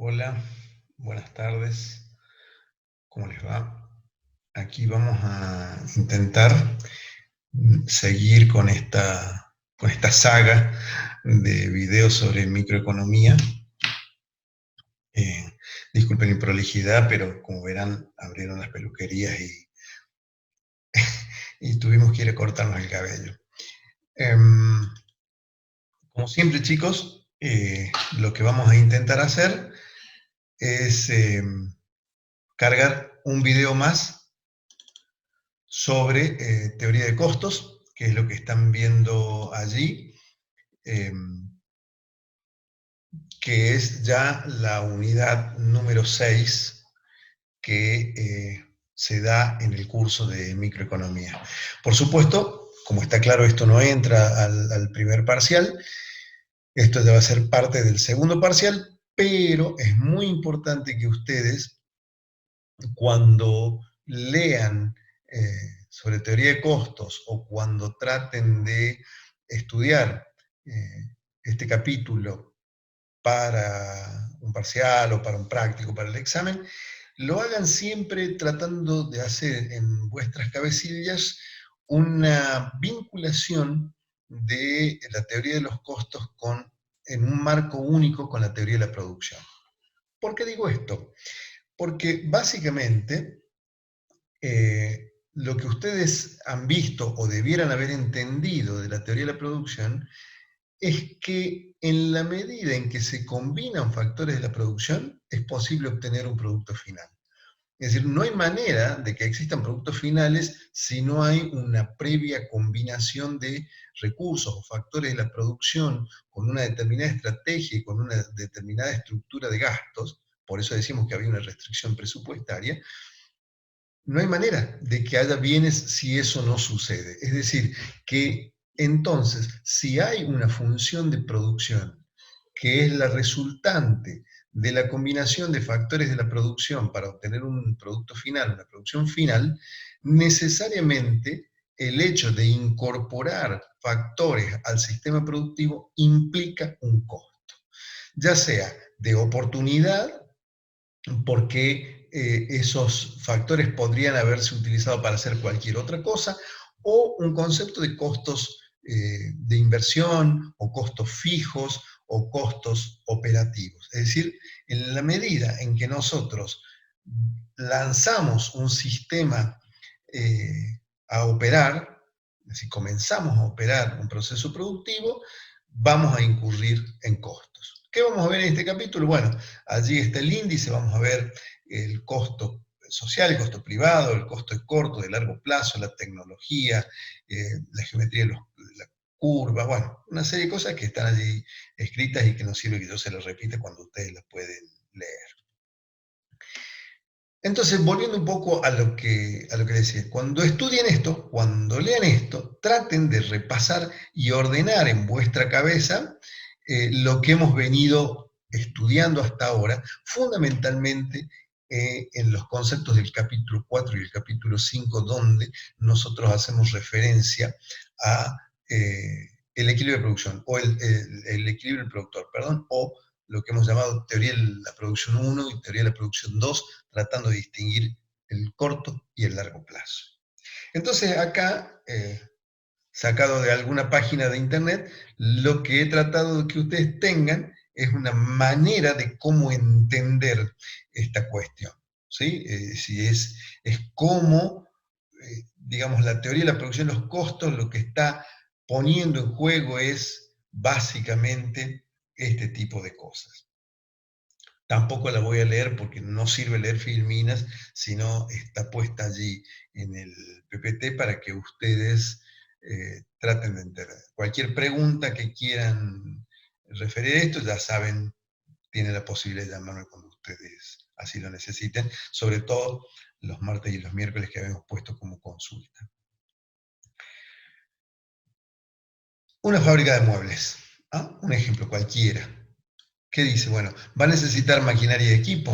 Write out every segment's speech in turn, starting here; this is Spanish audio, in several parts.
Hola, buenas tardes, ¿cómo les va? Aquí vamos a intentar seguir con esta saga de videos sobre microeconomía. Eh, Disculpen mi prolijidad, pero como verán, abrieron las peluquerías y tuvimos que ir a cortarnos el cabello. Em, Como siempre, chicos, lo que vamos a intentar hacer es cargar un video más sobre teoría de costos, que es lo que están viendo allí, eh, que es ya la unidad número 6 que se da en el curso de microeconomía. Por supuesto, como está claro, esto no entra al primer parcial, esto ya va a ser parte del segundo parcial, pero es muy importante que ustedes, cuando lean sobre teoría de costos o cuando traten de estudiar este capítulo para un parcial o para un práctico, para el examen, lo hagan siempre tratando de hacer en vuestras cabecillas una vinculación de la teoría de los costos en un marco único con la teoría de la producción. ¿Por qué digo esto? Porque básicamente lo que ustedes han visto o debieran haber entendido de la teoría de la producción es que en la medida en que se combinan factores de la producción, es posible obtener un producto final. Es decir, no hay manera de que existan productos finales si no hay una previa combinación de recursos o factores de la producción con una determinada estrategia y con una determinada estructura de gastos. Por eso decimos que había una restricción presupuestaria. No hay manera de que haya bienes si eso no sucede. Es decir, que entonces, si hay una función de producción que es la resultante de la combinación de factores de la producción para obtener un producto final, una producción final, necesariamente el hecho de incorporar factores al sistema productivo implica un costo, ya sea de oportunidad, porque esos factores podrían haberse utilizado para hacer cualquier otra cosa, o un concepto de costos de inversión, o costos fijos, o costos operativos. Es decir, en la medida en que nosotros lanzamos un sistema a operar, es decir, comenzamos a operar un proceso productivo, vamos a incurrir en costos. ¿Qué vamos a ver en este capítulo? Bueno, allí está el índice, vamos a ver el costo social, el costo privado, el costo de corto, de largo plazo, la tecnología, la geometría de la curva, bueno, una serie de cosas que están allí escritas y que no sirve que yo se las repita cuando ustedes las pueden leer. Entonces, volviendo un poco a lo que decía, cuando estudien esto, cuando lean esto, traten de repasar y ordenar en vuestra cabeza lo que hemos venido estudiando hasta ahora, fundamentalmente en los conceptos del capítulo 4 y el capítulo 5, donde nosotros hacemos referencia a el equilibrio de producción, o el equilibrio del productor, perdón, o lo que hemos llamado teoría de la producción 1 y teoría de la producción 2, tratando de distinguir el corto y el largo plazo. Entonces acá, sacado de alguna página de internet, lo que he tratado de que ustedes tengan es una manera de cómo entender esta cuestión. ¿Sí? Si es cómo, digamos, la teoría de la producción de los costos lo que está poniendo en juego es básicamente este tipo de cosas. Tampoco la voy a leer porque no sirve leer Filminas, sino está puesta allí en el PPT para que ustedes traten de entender. Cualquier pregunta que quieran referir a esto, ya saben, tienen la posibilidad de llamarme cuando ustedes así lo necesiten, sobre todo los martes y los miércoles que habíamos puesto como consulta. Una fábrica de muebles, ¿ah? Un ejemplo cualquiera. ¿Qué dice? Bueno, va a necesitar maquinaria y equipo,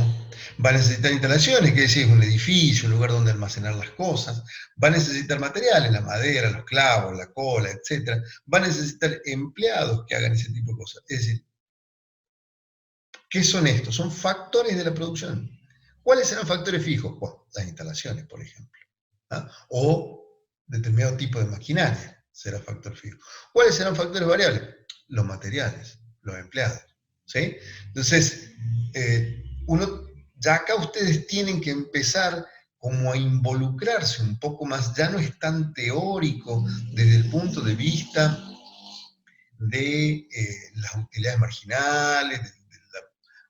va a necesitar instalaciones, que decir, un edificio, un lugar donde almacenar las cosas, va a necesitar materiales, la madera, los clavos, la cola, etc. Va a necesitar empleados que hagan ese tipo de cosas. Es decir, ¿Qué son estos? Son factores de la producción. ¿Cuáles serán factores fijos? Bueno, las instalaciones, por ejemplo. ¿Ah? O determinado tipo de maquinaria será factor fijo. ¿Cuáles serán factores variables? Los materiales, los empleados. ¿Sí? Entonces, ya acá ustedes tienen que empezar como a involucrarse un poco más, ya no es tan teórico desde el punto de vista de las utilidades marginales,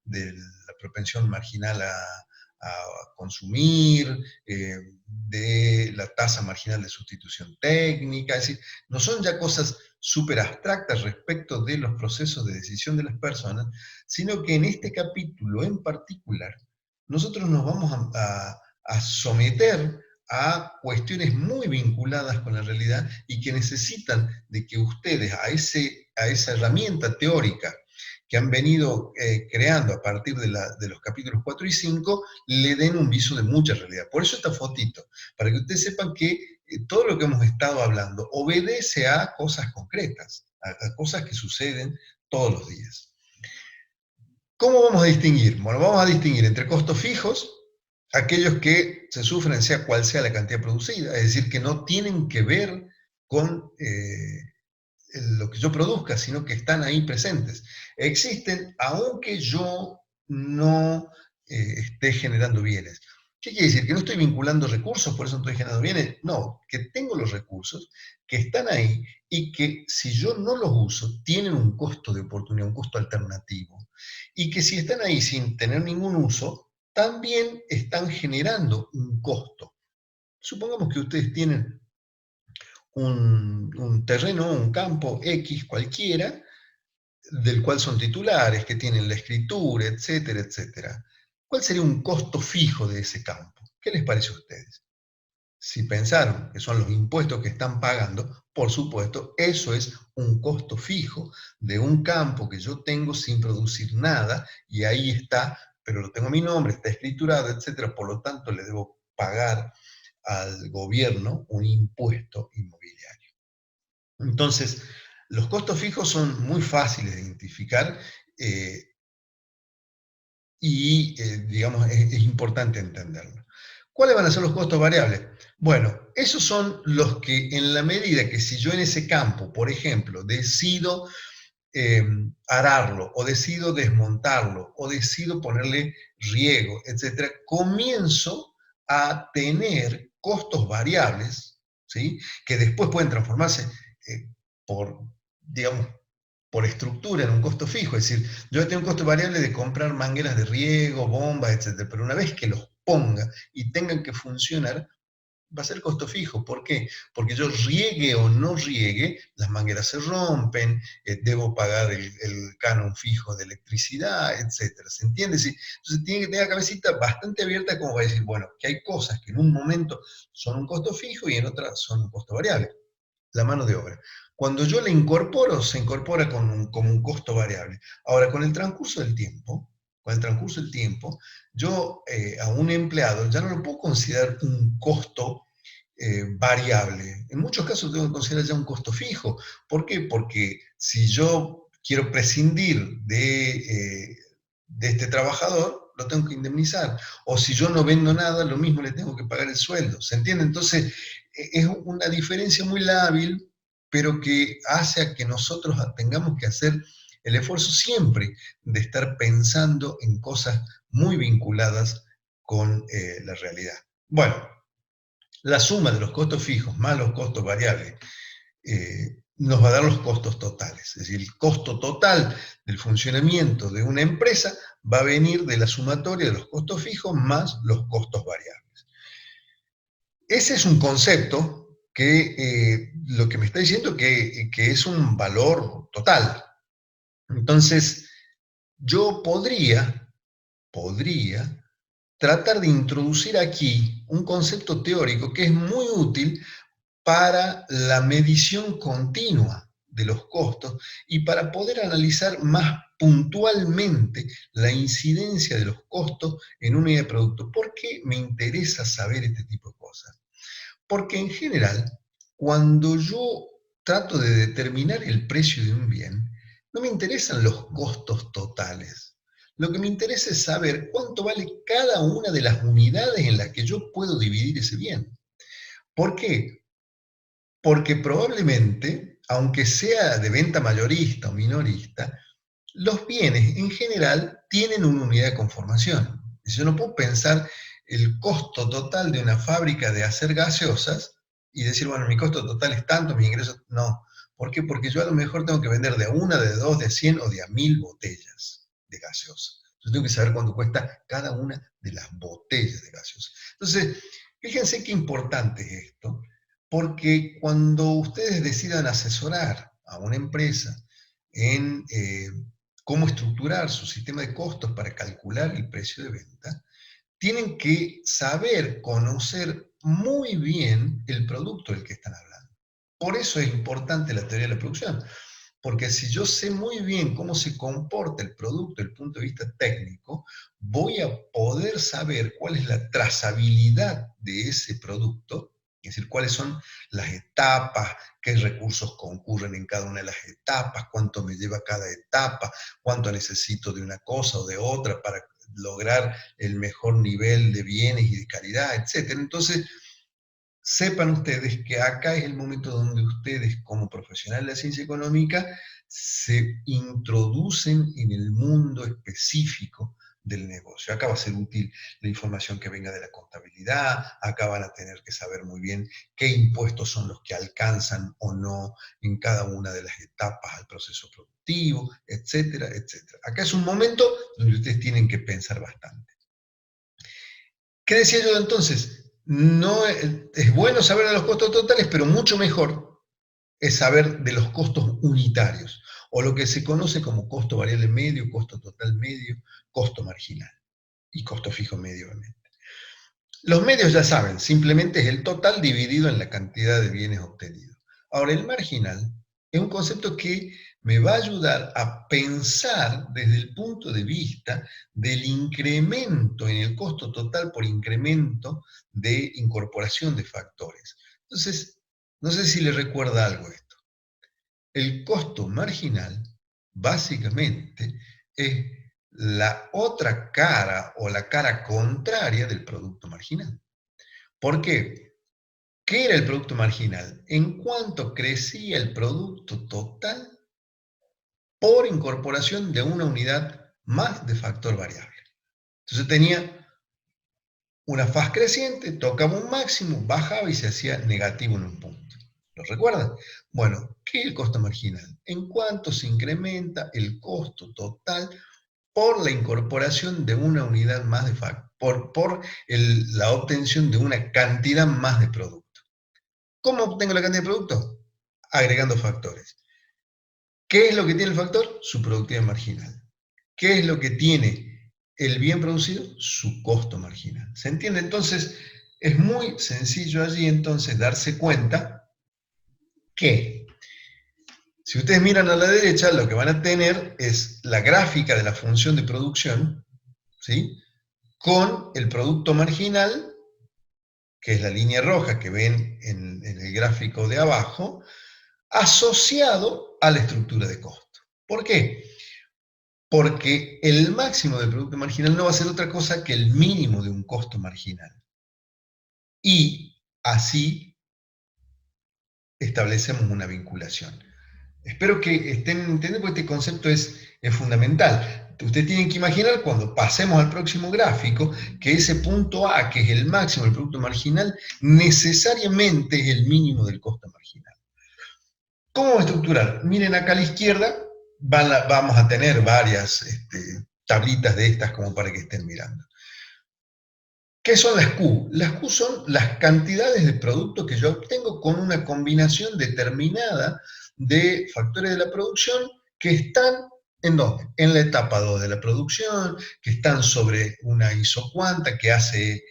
de la propensión marginal a consumir, de la tasa marginal de sustitución técnica, es decir, no son ya cosas súper abstractas respecto de los procesos de decisión de las personas, sino que en este capítulo en particular, nosotros nos vamos a someter a cuestiones muy vinculadas con la realidad y que necesitan de que ustedes a esa herramienta teórica que han venido creando a partir de los capítulos 4 y 5, le den un viso de mucha realidad. Por eso esta fotito, para que ustedes sepan que todo lo que hemos estado hablando obedece a cosas concretas, a cosas que suceden todos los días. ¿Cómo vamos a distinguir? Bueno, vamos a distinguir entre costos fijos, aquellos que se sufren sea cual sea la cantidad producida, es decir, que no tienen que ver con lo que yo produzca, sino que están ahí presentes. Existen aunque yo no esté generando bienes. ¿Qué quiere decir? ¿Que no estoy vinculando recursos, por eso no estoy generando bienes? No, que tengo los recursos, que están ahí y que si yo no los uso, tienen un costo de oportunidad, un costo alternativo. Y que si están ahí sin tener ningún uso, también están generando un costo. Supongamos que ustedes tienen un terreno, un campo X cualquiera, del cual son titulares, que tienen la escritura, etcétera, etcétera. ¿Cuál sería un costo fijo de ese campo? ¿Qué les parece a ustedes? Si pensaron que son los impuestos que están pagando, por supuesto, eso es un costo fijo de un campo que yo tengo sin producir nada y ahí está, pero lo tengo a mi nombre, está escriturado, etcétera, por lo tanto le debo pagar al gobierno un impuesto inmobiliario. Entonces, los costos fijos son muy fáciles de identificar eh, y, digamos, es importante entenderlo. ¿Cuáles van a ser los costos variables? Bueno, esos son los que en la medida que si yo en ese campo, por ejemplo, decido ararlo, o decido desmontarlo, o decido ponerle riego, etcétera, comienzo a tener costos variables, ¿sí? Que después pueden transformarse eh, por, digamos, por estructura en un costo fijo. Es decir, yo tengo un costo variable de comprar mangueras de riego, bombas, etcétera, pero una vez que los ponga y tengan que funcionar, va a ser costo fijo. ¿Por qué? Porque yo riegue o no riegue, las mangueras se rompen, debo pagar el canon fijo de electricidad, etcétera. ¿Se entiende? Sí. Entonces tiene que tener la cabecita bastante abierta como para decir, bueno, que hay cosas que en un momento son un costo fijo y en otras son un costo variable. La mano de obra. Cuando yo la incorporo, se incorpora como un costo variable. Ahora, con el transcurso del tiempo, yo a un empleado ya no lo puedo considerar un costo variable. En muchos casos tengo que considerar ya un costo fijo. ¿Por qué? Porque si yo quiero prescindir de este trabajador, lo tengo que indemnizar. O si yo no vendo nada, lo mismo le tengo que pagar el sueldo. ¿Se entiende? Entonces, es una diferencia muy lábil, pero que hace a que nosotros tengamos que hacer el esfuerzo siempre de estar pensando en cosas muy vinculadas con la realidad. Bueno, la suma de los costos fijos más los costos variables nos va a dar los costos totales. Es decir, el costo total del funcionamiento de una empresa va a venir de la sumatoria de los costos fijos más los costos variables. Ese es un concepto que lo que me está diciendo que es un valor total. Entonces, yo podría tratar de introducir aquí un concepto teórico que es muy útil para la medición continua de los costos y para poder analizar más puntualmente la incidencia de los costos en una unidad de producto. ¿Por qué me interesa saber este tipo de cosas? Porque en general, cuando yo trato de determinar el precio de un bien, no me interesan los costos totales. Lo que me interesa es saber cuánto vale cada una de las unidades en las que yo puedo dividir ese bien. ¿Por qué? Porque probablemente, aunque sea de venta mayorista o minorista, los bienes en general tienen una unidad de conformación. Yo no puedo pensar el costo total de una fábrica de hacer gaseosas y decir, bueno, mi costo total es tanto, mis ingresos. No. ¿Por qué? Porque yo a lo mejor tengo que vender de una, de dos, de 100 o de a 1000 botellas de gaseosa. Yo tengo que saber cuánto cuesta cada una de las botellas de gaseosa. Entonces, fíjense qué importante es esto, porque cuando ustedes decidan asesorar a una empresa en cómo estructurar su sistema de costos para calcular el precio de venta, tienen que saber, conocer muy bien el producto del que están hablando. Por eso es importante la teoría de la producción, porque si yo sé muy bien cómo se comporta el producto desde el punto de vista técnico, voy a poder saber cuál es la trazabilidad de ese producto, es decir, cuáles son las etapas, qué recursos concurren en cada una de las etapas, cuánto me lleva cada etapa, cuánto necesito de una cosa o de otra para lograr el mejor nivel de bienes y de calidad, etc. Entonces, sepan ustedes que acá es el momento donde ustedes, como profesionales de la ciencia económica, se introducen en el mundo específico del negocio. Acá va a ser útil la información que venga de la contabilidad, acá van a tener que saber muy bien qué impuestos son los que alcanzan o no en cada una de las etapas al proceso productivo, etcétera, etcétera. Acá es un momento donde ustedes tienen que pensar bastante. ¿Qué decía yo entonces? No es bueno saber de los costos totales, pero mucho mejor es saber de los costos unitarios, o lo que se conoce como costo variable medio, costo total medio, costo marginal y costo fijo medio, obviamente. Los medios ya saben, simplemente es el total dividido en la cantidad de bienes obtenidos. Ahora, el marginal es un concepto que me va a ayudar a pensar desde el punto de vista del incremento en el costo total por incremento de incorporación de factores. Entonces, no sé si le recuerda algo esto. El costo marginal, básicamente, es la otra cara o la cara contraria del producto marginal. ¿Por qué? ¿Qué era el producto marginal? En cuanto crecía el producto total por incorporación de una unidad más de factor variable. Entonces tenía una faz creciente, tocaba un máximo, bajaba y se hacía negativo en un punto. ¿Lo recuerdan? Bueno, ¿qué es el costo marginal? En cuanto se incrementa el costo total por la incorporación de una unidad más de factor, por la obtención de una cantidad más de producto. ¿Cómo obtengo la cantidad de producto? Agregando factores. ¿Qué es lo que tiene el factor? Su productividad marginal. ¿Qué es lo que tiene el bien producido? Su costo marginal. ¿Se entiende? Entonces, es muy sencillo allí entonces darse cuenta que si ustedes miran a la derecha, lo que van a tener es la gráfica de la función de producción, ¿sí? Con el producto marginal, que es la línea roja que ven en el gráfico de abajo, asociado a la estructura de costo. ¿Por qué? Porque el máximo del producto marginal no va a ser otra cosa que el mínimo de un costo marginal. Y así establecemos una vinculación. Espero que estén entendiendo porque este concepto es fundamental. Ustedes tienen que imaginar cuando pasemos al próximo gráfico que ese punto A, que es el máximo del producto marginal, necesariamente es el mínimo del costo marginal. ¿Cómo estructurar? Miren acá a la izquierda, vamos a tener varias tablitas de estas como para que estén mirando. ¿Qué son las Q? Las Q son las cantidades de producto que yo obtengo con una combinación determinada de factores de la producción que están ¿en dónde? En la etapa 2 de la producción, que están sobre una isocuanta que hace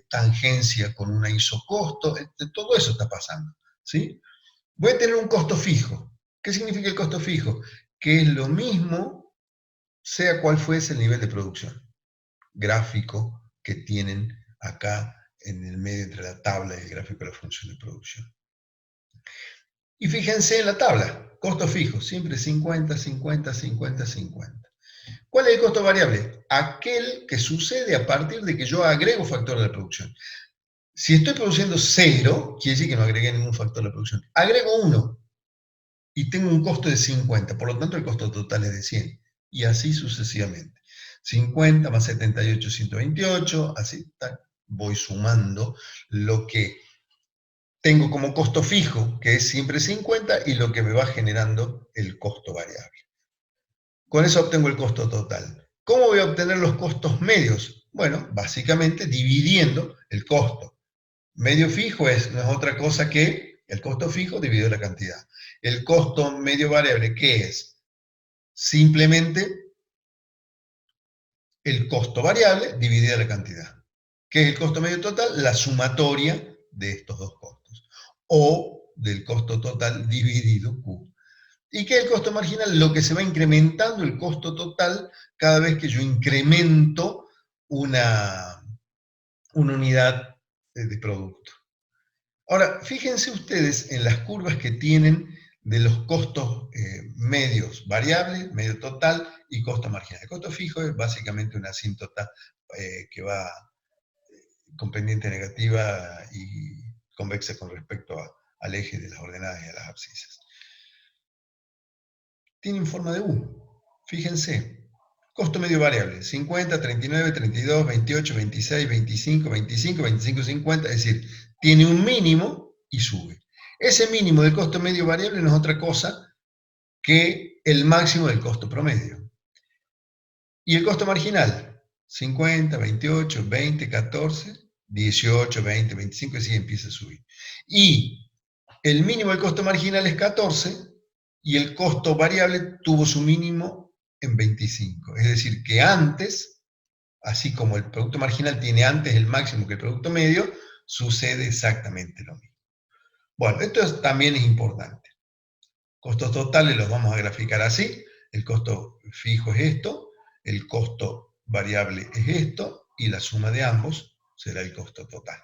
tangencia con una isocosto, todo eso está pasando, ¿sí? Voy a tener un costo fijo. ¿Qué significa el costo fijo? Que es lo mismo sea cual fuese el nivel de producción. Gráfico que tienen acá en el medio entre la tabla y el gráfico de la función de producción. Y fíjense en la tabla, costo fijo, siempre 50, 50, 50, 50. ¿Cuál es el costo variable? Aquel que sucede a partir de que yo agrego factores de producción. Si estoy produciendo 0, quiere decir que no agregué ningún factor de producción. Agrego 1 y tengo un costo de 50, por lo tanto el costo total es de 100. Y así sucesivamente. 50 más 78, 128, así voy sumando lo que tengo como costo fijo, que es siempre 50, y lo que me va generando el costo variable. Con eso obtengo el costo total. ¿Cómo voy a obtener los costos medios? Bueno, básicamente dividiendo el costo. Medio fijo no es otra cosa que el costo fijo dividido la cantidad. El costo medio variable, ¿qué es? Simplemente el costo variable dividido la cantidad. ¿Qué es el costo medio total? La sumatoria de estos dos costos. O del costo total dividido Q. ¿Y qué es el costo marginal? Lo que se va incrementando el costo total cada vez que yo incremento una unidad de producto. Ahora, fíjense ustedes en las curvas que tienen de los costos medios variables, medio total y costo marginal. El costo fijo es básicamente una asíntota que va con pendiente negativa y convexa con respecto al eje de las ordenadas y a las abscisas. Tienen forma de U. Fíjense, costo medio variable, 50, 39, 32, 28, 26, 25, 25, 25, 50, es decir, tiene un mínimo y sube. Ese mínimo del costo medio variable no es otra cosa que el máximo del costo promedio. Y el costo marginal, 50, 28, 20, 14, 18, 20, 25, y así empieza a subir. Y el mínimo del costo marginal es 14, y el costo variable tuvo su mínimo en 25. Es decir, que antes, así como el producto marginal tiene antes el máximo que el producto medio, sucede exactamente lo mismo. Bueno, esto también es importante. Costos totales los vamos a graficar así. El costo fijo es esto, el costo variable es esto, y la suma de ambos será el costo total.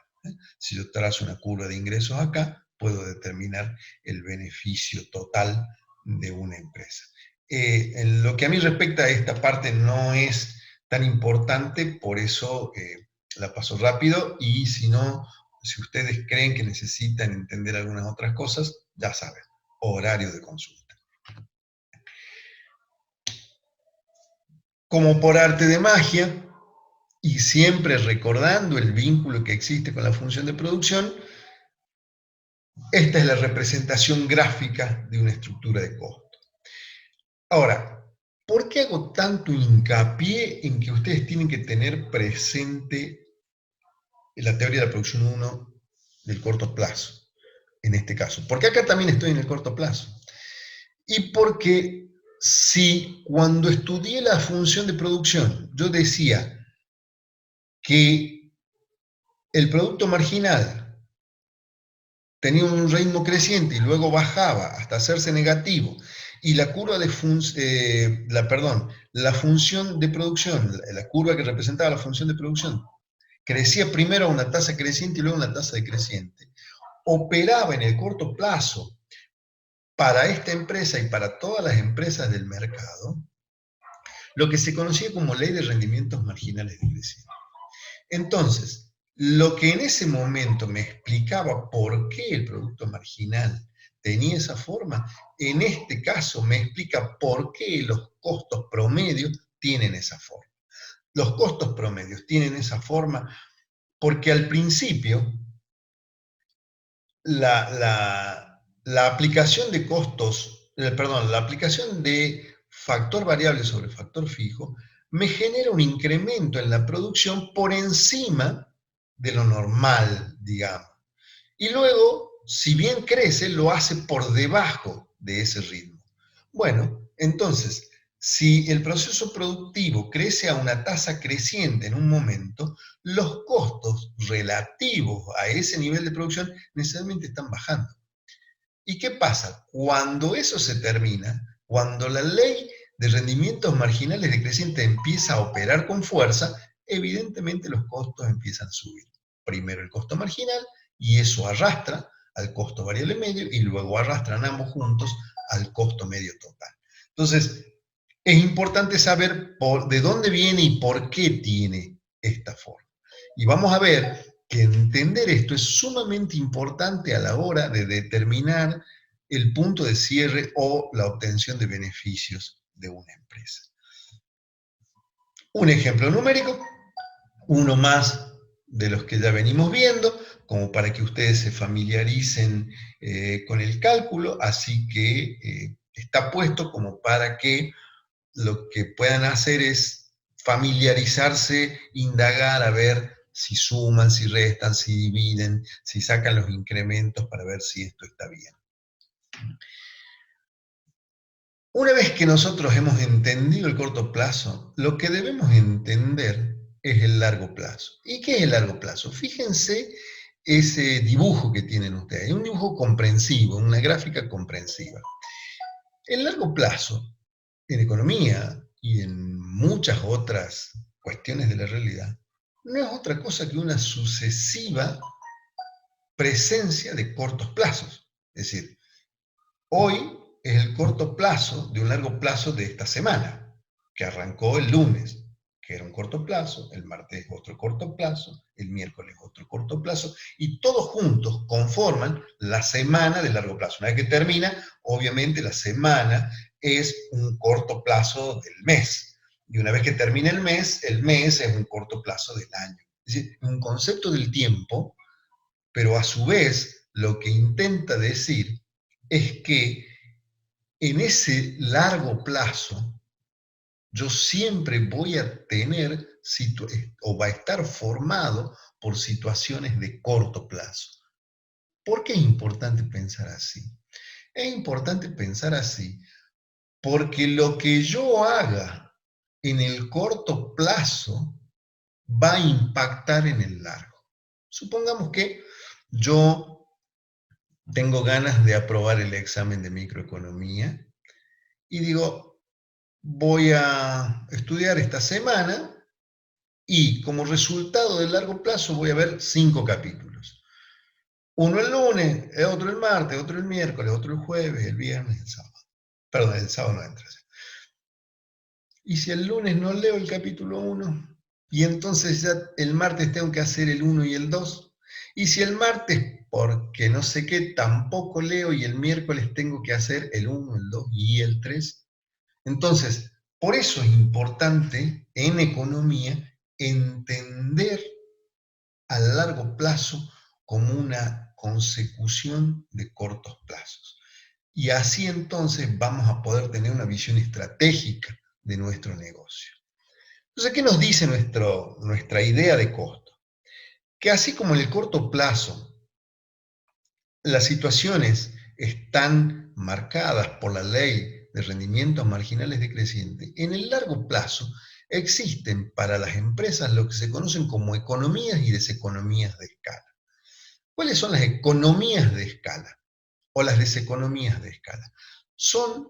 Si yo trazo una curva de ingresos acá, puedo determinar el beneficio total de una empresa. En lo que a mí respecta, esta parte no es tan importante, por eso la paso rápido, y si no, si ustedes creen que necesitan entender algunas otras cosas, ya saben, horario de consulta. Como por arte de magia, y siempre recordando el vínculo que existe con la función de producción, esta es la representación gráfica de una estructura de costo. Ahora, ¿por qué hago tanto hincapié en que ustedes tienen que tener presente la teoría de la producción 1 del corto plazo, en este caso? Porque acá también estoy en el corto plazo. Y porque si cuando estudié la función de producción yo decía que el producto marginal tenía un ritmo creciente y luego bajaba hasta hacerse negativo, y la curva de la función de producción, la curva que representaba la función de producción, crecía primero a una tasa creciente y luego a una tasa decreciente, operaba en el corto plazo para esta empresa y para todas las empresas del mercado lo que se conocía como ley de rendimientos marginales decrecientes. Entonces, lo que en ese momento me explicaba por qué el producto marginal tenía esa forma, en este caso me explica por qué los costos promedios tienen esa forma. Los costos promedios tienen esa forma porque al principio la aplicación de costos, la aplicación de factor variable sobre factor fijo me genera un incremento en la producción por encima de lo normal, digamos. Y luego, si bien crece, lo hace por debajo de ese ritmo. Bueno, entonces, si el proceso productivo crece a una tasa creciente en un momento, los costos relativos a ese nivel de producción necesariamente están bajando. ¿Y qué pasa? Cuando eso se termina, cuando la ley de rendimientos marginales decrecientes empieza a operar con fuerza, evidentemente los costos empiezan a subir. Primero el costo marginal, y eso arrastra al costo variable medio, y luego arrastran ambos juntos al costo medio total. Entonces, es importante saber de dónde viene y por qué tiene esta forma. Y vamos a ver que entender esto es sumamente importante a la hora de determinar el punto de cierre o la obtención de beneficios de una empresa. Un ejemplo numérico, uno más de los que ya venimos viendo, como para que ustedes se familiaricen con el cálculo, así que está puesto como para que lo que puedan hacer es familiarizarse, indagar, a ver si suman, si restan, si dividen, si sacan los incrementos para ver si esto está bien. Una vez que nosotros hemos entendido el corto plazo, lo que debemos entender es el largo plazo. ¿Y qué es el largo plazo? Fíjense ese dibujo que tienen ustedes, es un dibujo comprensivo, una gráfica comprensiva. El largo plazo, en economía y en muchas otras cuestiones de la realidad, no es otra cosa que una sucesiva presencia de cortos plazos. Es decir, hoy es el corto plazo de un largo plazo de esta semana, que arrancó el lunes, que era un corto plazo, el martes otro corto plazo, el miércoles otro corto plazo, y todos juntos conforman la semana de largo plazo. Una vez que termina, obviamente la semana es un corto plazo del mes. Y una vez que termina el mes es un corto plazo del año. Es decir, un concepto del tiempo, pero a su vez lo que intenta decir es que en ese largo plazo yo siempre voy a tener o va a estar formado por situaciones de corto plazo. ¿Por qué es importante pensar así? Es importante pensar así porque lo que yo haga en el corto plazo va a impactar en el largo. Supongamos que yo tengo ganas de aprobar el examen de microeconomía y digo, voy a estudiar esta semana y como resultado del largo plazo voy a ver 5 capítulos. Uno el lunes, otro el martes, otro el miércoles, otro el jueves, el viernes, el sábado. Perdón, el sábado no entra. Y si el lunes no leo el capítulo 1, y entonces ya el martes tengo que hacer el 1 y el 2, y si el martes, porque no sé qué, tampoco leo, y el miércoles tengo que hacer el 1, el 2 y el 3, entonces, por eso es importante en economía entender a largo plazo como una consecución de cortos plazos. Y así entonces vamos a poder tener una visión estratégica de nuestro negocio. Entonces, ¿qué nos dice nuestra idea de costo? Que así como en el corto plazo las situaciones están marcadas por la ley de rendimientos marginales decrecientes, en el largo plazo existen para las empresas lo que se conocen como economías y deseconomías de escala. ¿Cuáles son las economías de escala o las deseconomías de escala? Son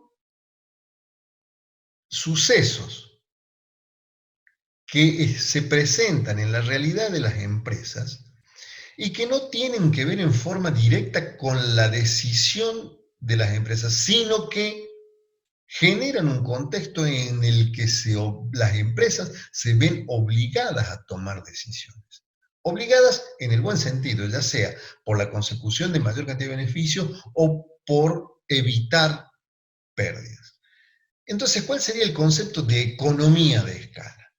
sucesos que se presentan en la realidad de las empresas y que no tienen que ver en forma directa con la decisión de las empresas, sino que generan un contexto en el que las empresas se ven obligadas a tomar decisiones. Obligadas en el buen sentido, ya sea por la consecución de mayor cantidad de beneficios o por evitar pérdidas. Entonces, ¿cuál sería el concepto de economía de escala?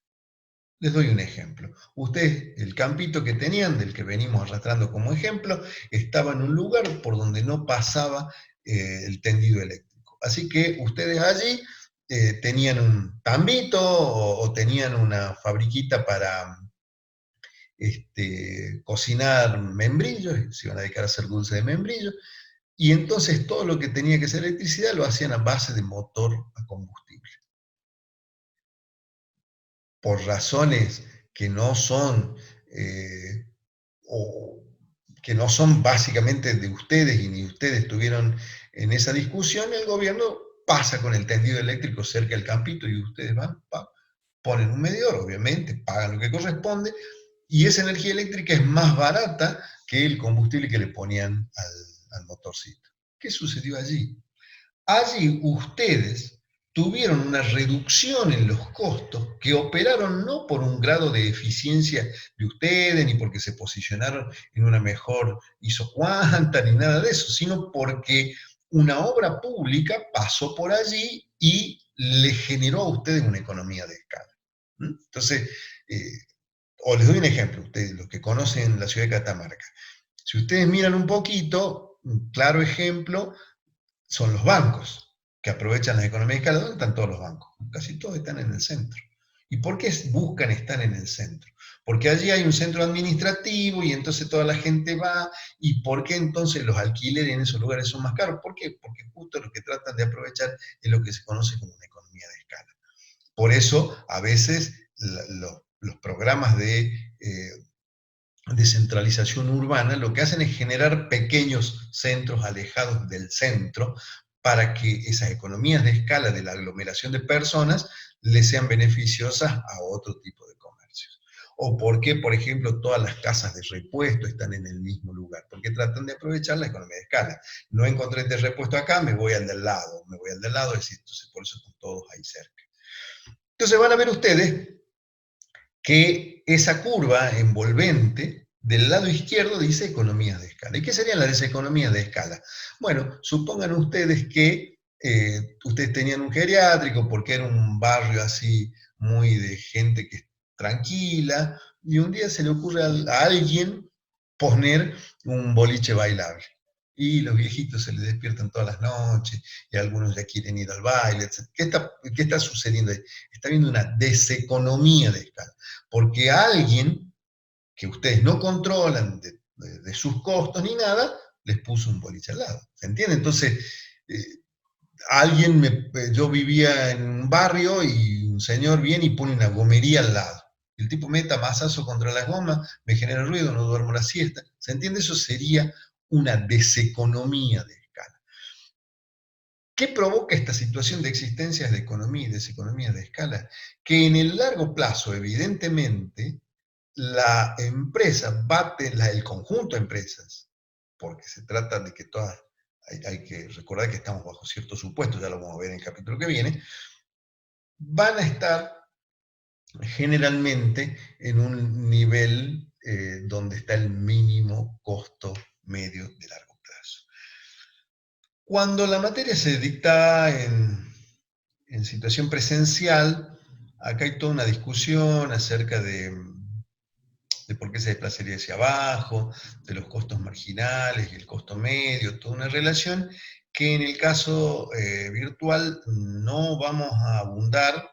Les doy un ejemplo. Ustedes, el campito que tenían, del que venimos arrastrando como ejemplo, estaba en un lugar por donde no pasaba el tendido eléctrico. Así que ustedes allí tenían un tambito o tenían una fabriquita para cocinar membrillos, se iban a dedicar a hacer dulce de membrillo, y entonces todo lo que tenía que ser electricidad lo hacían a base de motor a combustible. Por razones que no son, o que no son básicamente de ustedes y ni ustedes estuvieron en esa discusión, el gobierno pasa con el tendido eléctrico cerca del campito y ustedes van, ponen un medidor, obviamente, pagan lo que corresponde, y esa energía eléctrica es más barata que el combustible que le ponían al motorcito. ¿Qué sucedió allí? Allí ustedes tuvieron una reducción en los costos que operaron no por un grado de eficiencia de ustedes, ni porque se posicionaron en una mejor isocuanta, ni nada de eso, sino porque una obra pública pasó por allí y le generó a ustedes una economía de escala. Entonces, o les doy un ejemplo, ustedes, los que conocen la ciudad de Catamarca, si ustedes miran un poquito, un claro ejemplo son los bancos, que aprovechan las economías de escala. ¿Dónde están todos los bancos? Casi todos están en el centro. ¿Y por qué buscan estar en el centro? Porque allí hay un centro administrativo y entonces toda la gente va. ¿Y por qué entonces los alquileres en esos lugares son más caros? ¿Por qué? Porque justo lo que tratan de aprovechar es lo que se conoce como una economía de escala. Por eso, a veces, los programas de descentralización urbana lo que hacen es generar pequeños centros alejados del centro para que esas economías de escala de la aglomeración de personas les sean beneficiosas a otro tipo de comercios. O por qué, por ejemplo, todas las casas de repuesto están en el mismo lugar, porque tratan de aprovechar la economía de escala. No encontré este repuesto acá, me voy al del lado, entonces por eso están todos ahí cerca. Entonces van a ver ustedes que esa curva envolvente del lado izquierdo dice economías de escala. ¿Y qué serían las economías de escala? Bueno, supongan ustedes que ustedes tenían un geriátrico porque era un barrio así muy de gente que es tranquila, y un día se le ocurre a alguien poner un boliche bailable. Y los viejitos se les despiertan todas las noches, y algunos ya quieren ir al baile, etc. ¿Qué está sucediendo ahí? Está habiendo una deseconomía de escala, porque alguien que ustedes no controlan de sus costos ni nada, les puso un boliche al lado. ¿Se entiende? Entonces, eh, yo vivía en un barrio y un señor viene y pone una gomería al lado. El tipo meta mazazo contra las gomas, me genera ruido, no duermo la siesta. ¿Se entiende? Eso sería una deseconomía de escala. ¿Qué provoca esta situación de existencias de economía y deseconomía de escala? Que en el largo plazo, evidentemente, la empresa el conjunto de empresas, porque se trata de que todas, hay que recordar que estamos bajo ciertos supuestos, ya lo vamos a ver en el capítulo que viene, van a estar generalmente en un nivel donde está el mínimo costo medio de largo plazo. Cuando la materia se dicta en situación presencial, acá hay toda una discusión acerca de por qué se desplazaría hacia abajo, de los costos marginales y el costo medio, toda una relación que en el caso virtual no vamos a abundar.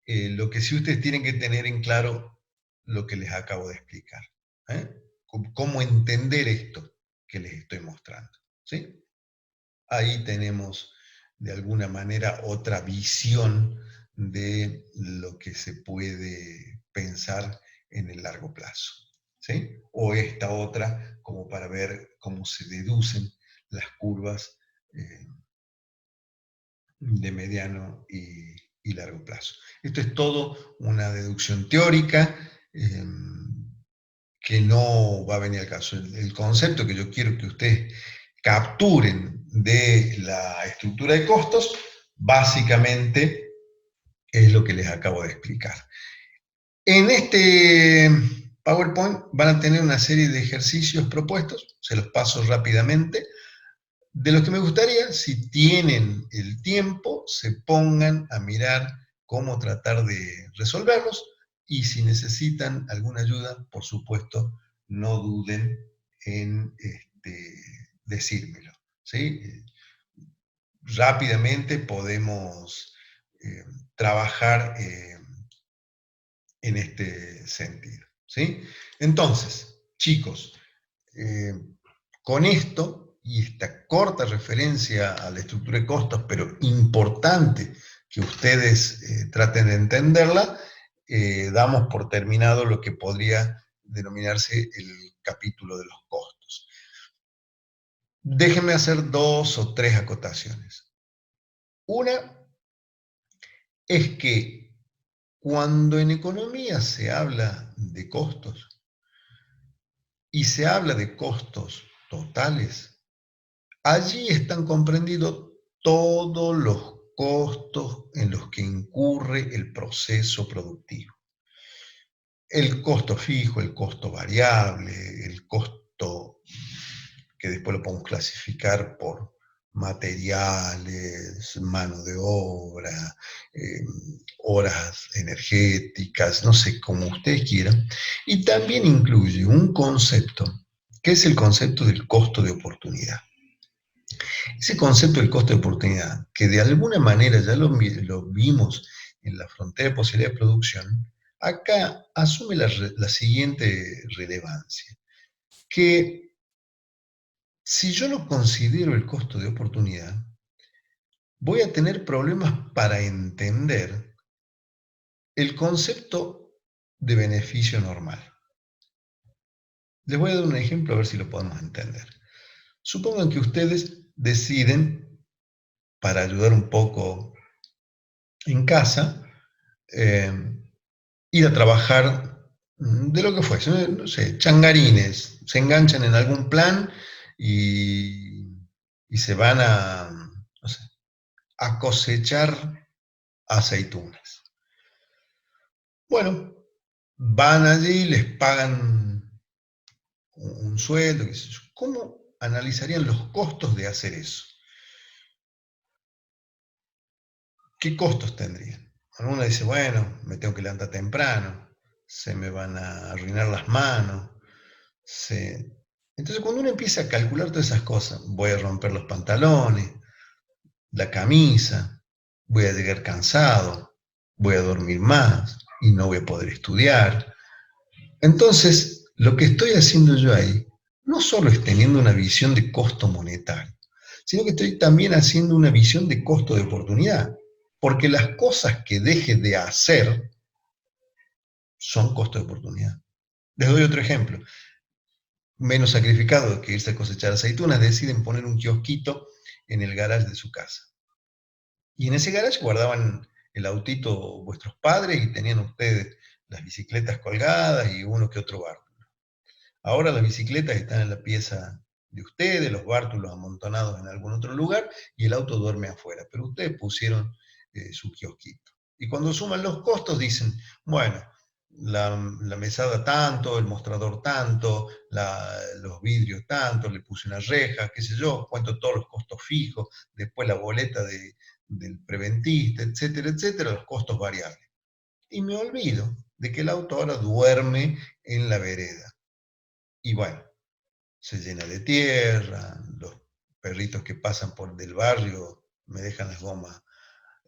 Lo que sí ustedes tienen que tener en claro lo que les acabo de explicar. ¿eh? Cómo entender esto que les estoy mostrando. ¿sí? Ahí tenemos de alguna manera otra visión de lo que se puede pensar en el largo plazo. ¿sí? O esta otra, como para ver cómo se deducen las curvas de mediano y largo plazo. Esto es todo una deducción teórica que no va a venir al caso. El concepto que yo quiero que ustedes capturen de la estructura de costos, básicamente es lo que les acabo de explicar. En este PowerPoint van a tener una serie de ejercicios propuestos, se los paso rápidamente, de los que me gustaría, si tienen el tiempo, se pongan a mirar cómo tratar de resolverlos, y si necesitan alguna ayuda, por supuesto, no duden en decírmelo. ¿sí? Rápidamente podemos trabajar en este sentido. ¿sí? Entonces, chicos, con esto y esta corta referencia a la estructura de costos, pero importante que ustedes traten de entenderla, damos por terminado lo que podría denominarse el capítulo de los costos. Déjenme hacer 2 o 3 acotaciones. Una es que cuando en economía se habla de costos y se habla de costos totales, allí están comprendidos todos los costos en los que incurre el proceso productivo. El costo fijo, el costo variable, el costo que después lo podemos clasificar por materiales, mano de obra, eh, horas energéticas, no sé, como ustedes quieran. Y también incluye un concepto, que es el concepto del costo de oportunidad. Ese concepto del costo de oportunidad, que de alguna manera ya lo vimos en la frontera de posibilidad de producción, acá asume la siguiente relevancia, que si yo no considero el costo de oportunidad, voy a tener problemas para entender el concepto de beneficio normal. Les voy a dar un ejemplo a ver si lo podemos entender. Supongan que ustedes deciden, para ayudar un poco en casa, eh, ir a trabajar de lo que fuese, no sé, changarines, se enganchan en algún plan y se van no sé, a cosechar aceitunas. Bueno, van allí, les pagan un sueldo, qué sé yo. ¿Cómo analizarían los costos de hacer eso? ¿Qué costos tendrían? Uno dice, bueno, me tengo que levantar temprano, se me van a arruinar las manos. Entonces, cuando uno empieza a calcular todas esas cosas, voy a romper los pantalones, la camisa, voy a llegar cansado, voy a dormir más y no voy a poder estudiar. Entonces, lo que estoy haciendo yo ahí no solo es teniendo una visión de costo monetario, sino que estoy también haciendo una visión de costo de oportunidad, porque las cosas que deje de hacer son costo de oportunidad. Les doy otro ejemplo. Menos sacrificado que irse a cosechar aceitunas, deciden poner un kiosquito en el garage de su casa. Y en ese garage guardaban el autito vuestros padres y tenían ustedes las bicicletas colgadas y uno que otro bar. Ahora las bicicletas están en la pieza de ustedes, los bártulos amontonados en algún otro lugar y el auto duerme afuera. Pero ustedes pusieron su kiosquito. Y cuando suman los costos dicen, bueno, la mesada tanto, el mostrador tanto, los vidrios tanto, le puse una reja, qué sé yo, cuento todos los costos fijos, después la boleta del preventista, etcétera, etcétera, los costos variables. Y me olvido de que el auto ahora duerme en la vereda. Y bueno, se llena de tierra, los perritos que pasan por del barrio me dejan las gomas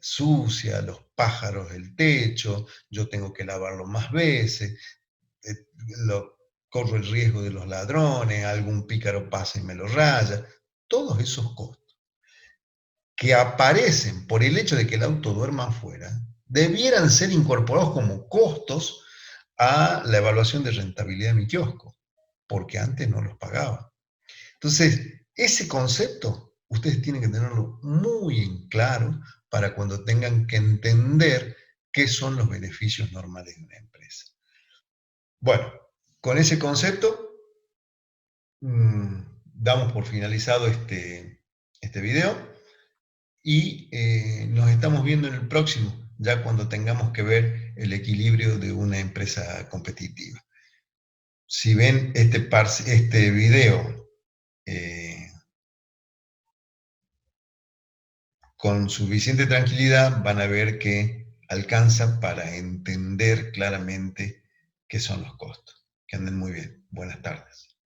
sucias, los pájaros el techo, yo tengo que lavarlo más veces, eh, corro el riesgo de los ladrones, algún pícaro pasa y me lo raya, todos esos costos que aparecen por el hecho de que el auto duerma afuera, debieran ser incorporados como costos a la evaluación de rentabilidad de mi kiosco, porque antes no los pagaba. Entonces, ese concepto ustedes tienen que tenerlo muy en claro para cuando tengan que entender qué son los beneficios normales de una empresa. Bueno, con ese concepto damos por finalizado este video y nos estamos viendo en el próximo, ya cuando tengamos que ver el equilibrio de una empresa competitiva. Si ven este video con suficiente tranquilidad, van a ver que alcanza para entender claramente qué son los costos. Que anden muy bien. Buenas tardes.